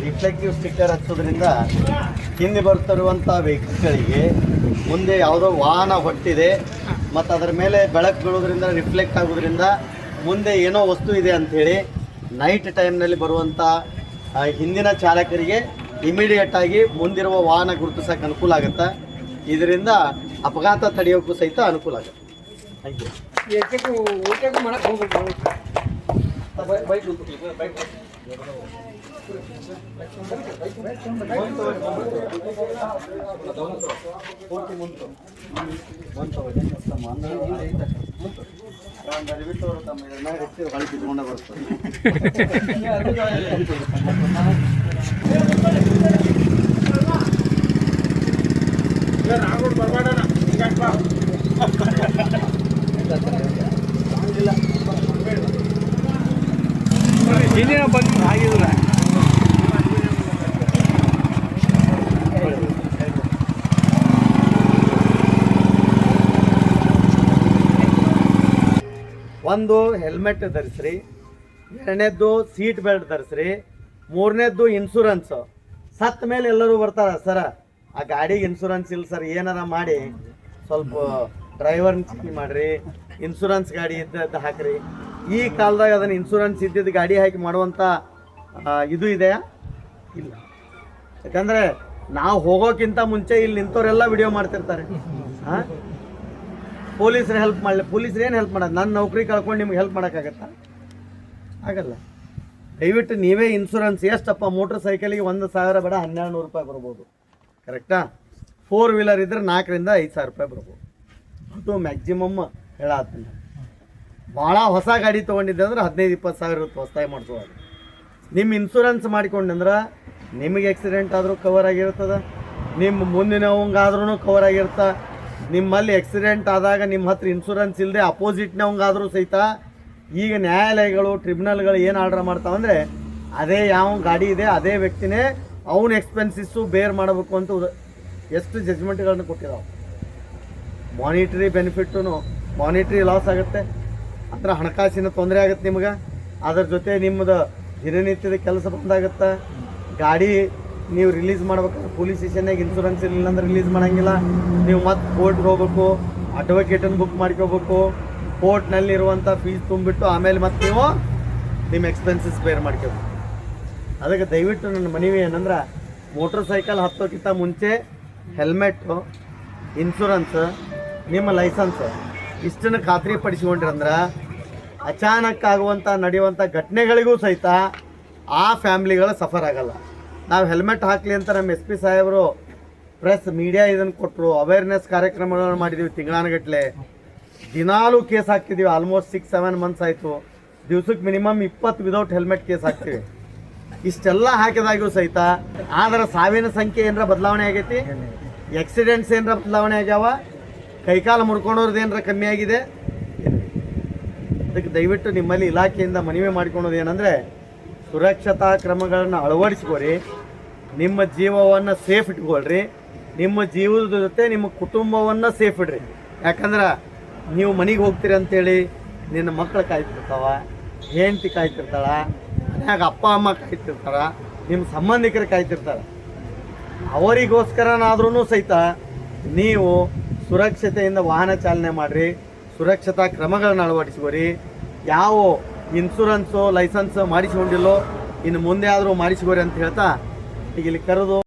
Reflective sticker ಹಚ್ಚೋದ್ರಿಂದ ಹಿಂದೆ ಬರ್ತಿರುವಂಥ ವೆಹಿಕಲ್ಗಳಿಗೆ ಮುಂದೆ ಯಾವುದೋ ವಾಹನ ಹೊಟ್ಟಿದೆ ಮತ್ತು ಅದರ ಮೇಲೆ ಬೆಳಕು ಬೀಳೋದ್ರಿಂದ ರಿಫ್ಲೆಕ್ಟ್ ಆಗೋದ್ರಿಂದ ಮುಂದೆ ಏನೋ ವಸ್ತು ಇದೆ ಅಂಥೇಳಿ ನೈಟ್ ಟೈಮ್ನಲ್ಲಿ ಬರುವಂಥ ಹಿಂದಿನ ಚಾಲಕರಿಗೆ ಇಮಿಡಿಯೇಟಾಗಿ ಮುಂದಿರುವ ವಾಹನ ಗುರುತಿಸೋಕೆ ಅನುಕೂಲ ಆಗುತ್ತೆ. ಇದರಿಂದ ಅಪಘಾತ ತಡೆಯೋಕ್ಕೂ ಸಹಿತ ಅನುಕೂಲ ಆಗುತ್ತೆ. ಥ್ಯಾಂಕ್ ಇನ್ನೇನೋ ಬಂದು ಆಗಿಲ್ಲ. ಒಂದು ಹೆಲ್ಮೆಟ್ ಧರಿಸ್ರಿ, ಎರಡನೇದ್ದು ಸೀಟ್ ಬೆಲ್ಟ್ ಧರಿಸ್ರಿ, ಮೂರನೇದ್ದು ಇನ್ಶೂರೆನ್ಸು. ಸತ್ತ ಮೇಲೆ ಎಲ್ಲರೂ ಬರ್ತಾರೆ, ಸರ ಆ ಗಾಡಿಗೆ ಇನ್ಶೂರೆನ್ಸ್ ಇಲ್ಲ ಸರ್, ಏನಾರ ಮಾಡಿ ಸ್ವಲ್ಪ ಡ್ರೈವರ್ನ ಚೇಂಜ್ ಮಾಡಿರಿ, ಇನ್ಶೂರೆನ್ಸ್ ಗಾಡಿ ಇದ್ದದ್ದು ಹಾಕಿರಿ. ಈ ಕಾಲದಾಗ ಅದನ್ನು ಇನ್ಶೂರೆನ್ಸ್ ಇದ್ದಿದ್ದು ಗಾಡಿ ಹಾಕಿ ಮಾಡುವಂಥ ಇದು ಇದೆಯಾ? ಇಲ್ಲ. ಯಾಕಂದರೆ ನಾವು ಹೋಗೋಕ್ಕಿಂತ ಮುಂಚೆ ಇಲ್ಲಿ ನಿಂತವರೆಲ್ಲ ವಿಡಿಯೋ ಮಾಡ್ತಿರ್ತಾರೆ. ಹಾಂ, ಪೊಲೀಸರು ಹೆಲ್ಪ್ ಮಾಡಲಿ, ಪೊಲೀಸರು ಏನು ಹೆಲ್ಪ್ ಮಾಡೋದು? ನನ್ನ ನೌಕರಿ ಕಳ್ಕೊಂಡು ನಿಮ್ಗೆ ಹೆಲ್ಪ್ ಮಾಡೋಕ್ಕಾಗತ್ತಾ? ಆಗಲ್ಲ. ದಯವಿಟ್ಟು ನೀವೇ ಇನ್ಶೂರೆನ್ಸ್ ಎಷ್ಟಪ್ಪ, ಮೋಟ್ರ್ ಸೈಕಲಿಗೆ 1,000 ಬೇಡ 1,200 ರೂಪಾಯಿ ಬರ್ಬೋದು, ಕರೆಕ್ಟಾ? 4 ವೀಲರ್ ಇದ್ದರೆ 4,000 ರಿಂದ 5,000 ರೂಪಾಯಿ ಬರ್ಬೋದು. ಅದು ಮ್ಯಾಕ್ಸಿಮಮ್ ಹೇಳತ್ತೀನಿ. ಭಾಳ ಹೊಸ ಗಾಡಿ ತೊಗೊಂಡಿದ್ದೆ ಅಂದ್ರೆ 15-20 ಸಾವಿರ ಇರುತ್ತೆ ಹೊಸದಾಗಿ ಮಾಡಿಸೋದು. ನಿಮ್ಮ ಇನ್ಶೂರೆನ್ಸ್ ಮಾಡಿಕೊಂಡ್ರೆ ನಿಮಗೆ ಆಕ್ಸಿಡೆಂಟ್ ಆದರೂ ಕವರ್ ಆಗಿರ್ತದೆ, ನಿಮ್ಮ ಮುಂದಿನವಂಗಾದ್ರೂ ಕವರ್ ಆಗಿರುತ್ತೆ. ನಿಮ್ಮಲ್ಲಿ ಆಕ್ಸಿಡೆಂಟ್ ಆದಾಗ ನಿಮ್ಮ ಹತ್ರ ಇನ್ಶೂರೆನ್ಸ್ ಇಲ್ಲದೆ ಅಪೋಸಿಟ್ನವಂಗಾದರೂ ಸಹಿತ ಈಗ ನ್ಯಾಯಾಲಯಗಳು, ಟ್ರಿಬ್ಯುನಲ್ಗಳು ಏನು ಆರ್ಡರ್ ಮಾಡ್ತಾವಂದರೆ ಅದೇ ಯಾವ ಗಾಡಿ ಇದೆ ಅದೇ ವ್ಯಕ್ತಿನೇ ಅವನ ಎಕ್ಸ್ಪೆನ್ಸಿಸ್ಸು ಬೇರ್ ಮಾಡಬೇಕು ಅಂತ ಎಷ್ಟು ಜಜ್ಮೆಂಟ್ಗಳನ್ನು ಕೊಟ್ಟಿದ್ದಾವೆ. ಮಾನಿಟ್ರಿ ಬೆನಿಫಿಟ್ಟು, ಮಾನಿಟ್ರಿ ಲಾಸ್ ಆಗುತ್ತೆ, ಅದರ ಹಣಕಾಸಿನ ತೊಂದರೆ ಆಗುತ್ತೆ ನಿಮ್ಗೆ. ಅದ್ರ ಜೊತೆ ನಿಮ್ಮದು ದಿನನಿತ್ಯದ ಕೆಲಸ ಬಂದಾಗುತ್ತೆ. ಗಾಡಿ ನೀವು ರಿಲೀಸ್ ಮಾಡ್ಬೇಕಾದ್ರೆ ಪೊಲೀಸ್ ಸ್ಟೇಷನ್ನಾಗ ಇನ್ಶೂರೆನ್ಸ್ ಇರಲಿಲ್ಲ ಅಂದ್ರೆ ರಿಲೀಸ್ ಮಾಡೋಂಗಿಲ್ಲ. ನೀವು ಮತ್ತೆ ಕೋರ್ಟ್ಗೆ ಹೋಗ್ಬೇಕು, ಅಡ್ವೊಕೇಟನ್ನು ಬುಕ್ ಮಾಡ್ಕೋಬೇಕು, ಕೋರ್ಟ್ನಲ್ಲಿರುವಂಥ ಫೀಸ್ ತುಂಬಿಟ್ಟು ಆಮೇಲೆ ಮತ್ತೆ ನೀವು ನಿಮ್ಮ ಎಕ್ಸ್ಪೆನ್ಸಸ್ ಬೇರ್ ಮಾಡ್ಕೋಬೇಕು. ಅದಕ್ಕೆ ದಯವಿಟ್ಟು ನನ್ನ ಮನವಿ ಏನಂದ್ರೆ, ಮೋಟ್ರ್ ಸೈಕಲ್ ಹತ್ತೋಕ್ಕಿಂತ ಮುಂಚೆ ಹೆಲ್ಮೆಟ್ಟು, ಇನ್ಶೂರೆನ್ಸ್, ನಿಮ್ಮ ಲೈಸೆನ್ಸ್ ಇಷ್ಟನ್ನು ಖಾತ್ರಿ ಪಡಿಸ್ಕೊಂಡ್ರಂದ್ರೆ ಅಚಾನಕ್ ಆಗುವಂಥ ನಡೆಯುವಂಥ ಘಟನೆಗಳಿಗೂ ಸಹಿತ ಆ ಫ್ಯಾಮ್ಲಿಗಳು ಸಫರ್ ಆಗಲ್ಲ. ನಾವು ಹೆಲ್ಮೆಟ್ ಹಾಕಲಿ ಅಂತ ನಮ್ಮ SP ಸಾಹೇಬರು ಪ್ರೆಸ್ ಮೀಡಿಯಾ ಇದನ್ನು ಕೊಟ್ಟರು, ಅವೇರ್ನೆಸ್ ಕಾರ್ಯಕ್ರಮಗಳನ್ನು ಮಾಡಿದ್ದೀವಿ ತಿಂಗಳಾನುಗಟ್ಟಲೆ. ದಿನಾಲೂ ಕೇಸ್ ಹಾಕ್ತಿದ್ದೀವಿ. ಆಲ್ಮೋಸ್ಟ್ 6-7 ಮಂತ್ಸ್ ಆಯಿತು. ದಿವ್ಸಕ್ಕೆ ಮಿನಿಮಮ್ 20 ವಿದೌಟ್ ಹೆಲ್ಮೆಟ್ ಕೇಸ್ ಹಾಕ್ತೀವಿ. ಇಷ್ಟೆಲ್ಲ ಹಾಕಿದಾಗೂ ಸಹಿತ ಆದ್ರೆ ಸಾವಿನ ಸಂಖ್ಯೆ ಏನರ ಬದಲಾವಣೆ ಆಗೈತಿ, ಆಕ್ಸಿಡೆಂಟ್ಸ್ ಏನರ ಬದಲಾವಣೆ ಆಗ್ಯಾವ, ಕೈಕಾಲು ಮುರ್ಕೊಂಡವ್ರದ್ದು ಏನರ ಕಮ್ಮಿ ಆಗಿದೆ. ಅದಕ್ಕೆ ದಯವಿಟ್ಟು ನಿಮ್ಮಲ್ಲಿ ಇಲಾಖೆಯಿಂದ ಮನವಿ ಮಾಡಿಕೊಳ್ಳೋದು ಏನಂದರೆ, ಸುರಕ್ಷತಾ ಕ್ರಮಗಳನ್ನು ಅಳವಡಿಸ್ಕೊರಿ, ನಿಮ್ಮ ಜೀವವನ್ನು ಸೇಫ್ ಇಟ್ಕೊಳ್ರಿ, ನಿಮ್ಮ ಜೀವದ ಜೊತೆ ನಿಮ್ಮ ಕುಟುಂಬವನ್ನು ಸೇಫ್ ಇಡ್ರಿ. ಯಾಕಂದ್ರೆ ನೀವು ಮನೆಗೆ ಹೋಗ್ತೀರಿ ಅಂಥೇಳಿ ನಿನ್ನ ಮಕ್ಕಳು ಕಾಯ್ತಿರ್ತಾವ, ಹೆಂಡತಿ ಕಾಯ್ತಿರ್ತಾಳ, ಮನ್ಯಾಗ ಅಪ್ಪ ಅಮ್ಮ ಕಾಯ್ತಿರ್ತಾರ, ನಿಮ್ಮ ಸಂಬಂಧಿಕರು ಕಾಯ್ತಿರ್ತಾರೆ. ಅವರಿಗೋಸ್ಕರನಾದ್ರೂ ಸಹಿತ ನೀವು ಸುರಕ್ಷತೆಯಿಂದ ವಾಹನ ಚಾಲನೆ ಮಾಡಿರಿ, ಸುರಕ್ಷತಾ ಕ್ರಮಗಳನ್ನ ಅಳವಡಿಸ್ಕೋರಿ. ಯಾವ ಇನ್ಶೂರೆನ್ಸು ಲೈಸೆನ್ಸ್ ಮಾಡಿಸ್ಕೊಂಡಿಲ್ಲೋ ಇನ್ನು ಮುಂದೆ ಆದರೂ ಮಾಡಿಸ್ಕೋರಿ ಅಂತ ಹೇಳ್ತಾ ಈಗ ಇಲ್ಲಿ ಕರೆದು